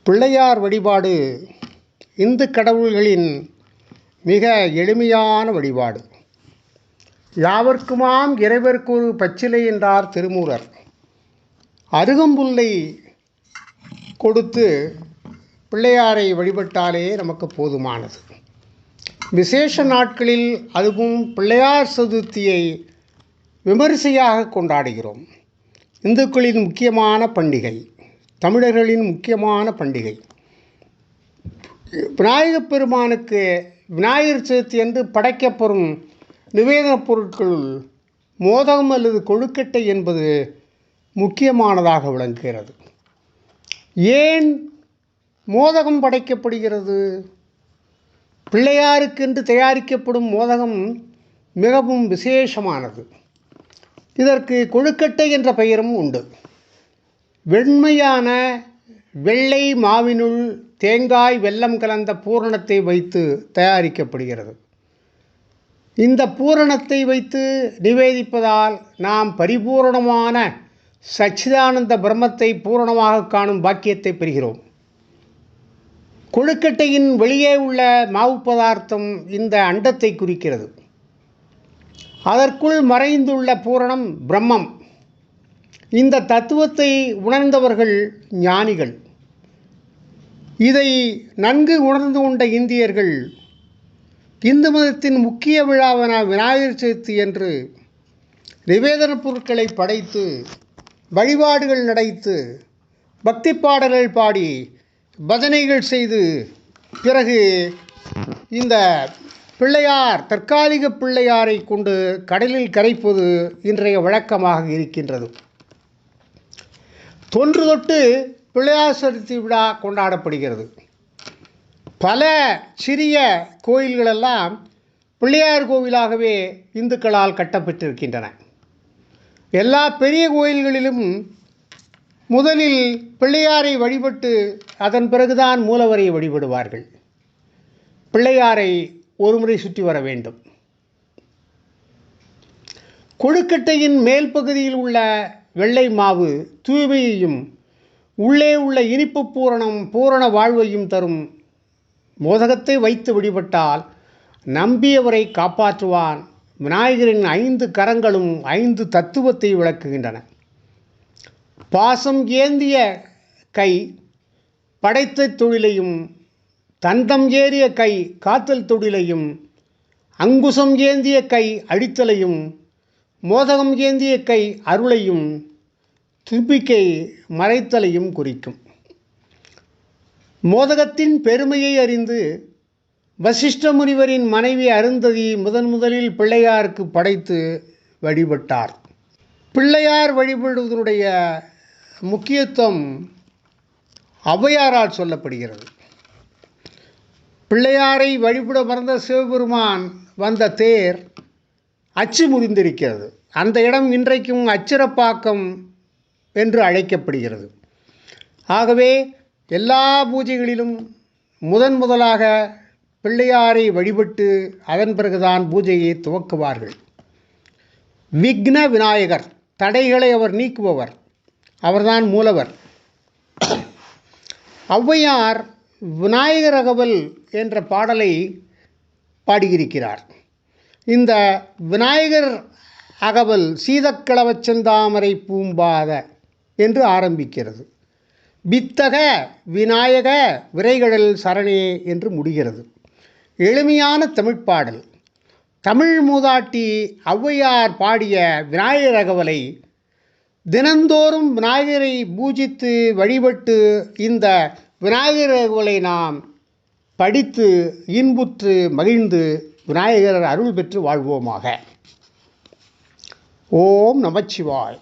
பிள்ளையார் வழிபாடு இந்து கடவுள்களின் மிக எளிமையான வழிபாடு. யாவர்க்குமாம் இறைவர்க்கொரு பச்சிலை என்றார் திருமூலர். அருகம்புல்லை கொடுத்து பிள்ளையாரை வழிபட்டாலே நமக்கு போதுமானது. விசேஷ நாட்களில் அதுவும் பிள்ளையார் சதுர்த்தியை விமரிசையாக கொண்டாடுகிறோம். இந்துக்களின் முக்கியமான பண்டிகை, தமிழர்களின் முக்கியமான பண்டிகை. விநாயகப் பெருமானுக்கு விநாயகர் சதுர்த்தி என்று படைக்கப்படும் நிவேதனப் பொருட்களுள் மோதகம் அல்லது கொழுக்கட்டை என்பது முக்கியமானதாக விளங்குகிறது. ஏன் மோதகம் படைக்கப்படுகிறது? பிள்ளையாருக்கென்று தயாரிக்கப்படும் மோதகம் மிகவும் விசேஷமானது. இதற்கு கொழுக்கட்டை என்ற பெயரும் உண்டு. வெண்மையான வெள்ளை மாவினுள் தேங்காய் வெல்லம் கலந்த பூரணத்தை வைத்து தயாரிக்கப்படுகிறது. இந்த பூரணத்தை வைத்து நிவேதிப்பதால் நாம் பரிபூரணமான சச்சிதானந்த பிரம்மத்தை பூரணமாக காணும் பாக்கியத்தை பெறுகிறோம். கொழுக்கட்டையின் வெளியே உள்ள மாவு பதார்த்தம் இந்த அண்டத்தை குறிக்கிறது. அதற்குள் மறைந்துள்ள பூரணம் பிரம்மம். இந்த தத்துவத்தை உணர்ந்தவர்கள் ஞானிகள். இதை நன்கு உணர்ந்து கொண்ட இந்தியர்கள் இந்து மதத்தின் முக்கிய விழாவான விநாயகர் சதுர்த்தி என்று நிவேதன பொருட்களை படைத்து வழிபாடுகள் நடத்தி பக்தி பாடல்கள் பாடி பஜனைகள் செய்து பிறகு இந்த பிள்ளையார் தற்காலிக பிள்ளையாரை கொண்டு கடலில் கரைப்பது இன்றைய வழக்கமாக இருக்கின்றது. தொன்று தொட்டு பிள்ளையார் சதுர்த்தி விழா கொண்டாடப்படுகிறது. பல சிறிய கோயில்களெல்லாம் பிள்ளையார் கோவிலாகவே இந்துக்களால் கட்டப்பட்டிருக்கின்றன. எல்லா பெரிய கோயில்களிலும் முதலில் பிள்ளையாரை வழிபட்டு அதன் பிறகுதான் மூலவரை வழிபடுவார்கள். பிள்ளையாரை ஒருமுறை சுற்றி வர வேண்டும். கொழுக்கட்டையின் மேல் பகுதியில் உள்ள வெள்ளை மாவு தூய்மையையும் உள்ளே உள்ள இனிப்பு பூரணம் பூரண வாழ்வையும் தரும். மோதகத்தை வைத்து வழிபட்டால் நம்பியவரை காப்பாற்றுவான். விநாயகரின் 5 கரங்களும் 5 தத்துவத்தை விளக்குகின்றன. பாசம் ஏந்திய கை படைத்த தொழிலையும், தந்தம் ஏறிய கை காத்தல் தொழிலையும், அங்குசம் ஏந்திய கை அழித்தலையும், மோதகம் ஏந்திய கை அருளையும், தும்பிக்கை மறைத்தலையும் குறிக்கும். மோதகத்தின் பெருமையை அறிந்து வசிஷ்ட முனிவரின் மனைவி அருந்ததி முதலில் பிள்ளையாருக்கு படைத்து வழிபட்டார். பிள்ளையார் வழிபடுவதனுடைய முக்கியத்துவம் ஔவையாரால் சொல்லப்படுகிறது. பிள்ளையாரை வழிபட மறந்த சிவபெருமான் வந்த தேர் அச்சு முறிந்திருக்கிறது. அந்த இடம் இன்றைக்கும் அச்சிறப்பாக்கம் என்று அழைக்கப்படுகிறது. ஆகவே எல்லா பூஜைகளிலும் முதலாக பிள்ளையாரை வழிபட்டு அதன் பிறகுதான் பூஜையை துவக்குவார்கள். விக்ன விநாயகர், தடைகளை அவர் நீக்குபவர், அவர்தான் மூலவர். ஔவையார் விநாயகர் அகவல் என்ற பாடலை பாடியிருக்கிறார். இந்த விநாயகர் அகவல் சீதக்களவச்சந்தாமரை பூம்பாத என்று ஆரம்பிக்கிறது. வித்தக விநாயக விரைகடல் சரணே என்று முடிகிறது. எளிமையான தமிழ்ப்பாடல். தமிழ் மூதாட்டி ஔவையார் பாடிய விநாயகர் அகவலை தினந்தோறும் விநாயகரை பூஜித்து வழிபட்டு இந்த விநாயகர் அகவலை நாம் படித்து இன்புற்று மகிழ்ந்து விநாயகர் அருள் பெற்று வாழ்வோமாக. ஓம் நமச்சிவாய்.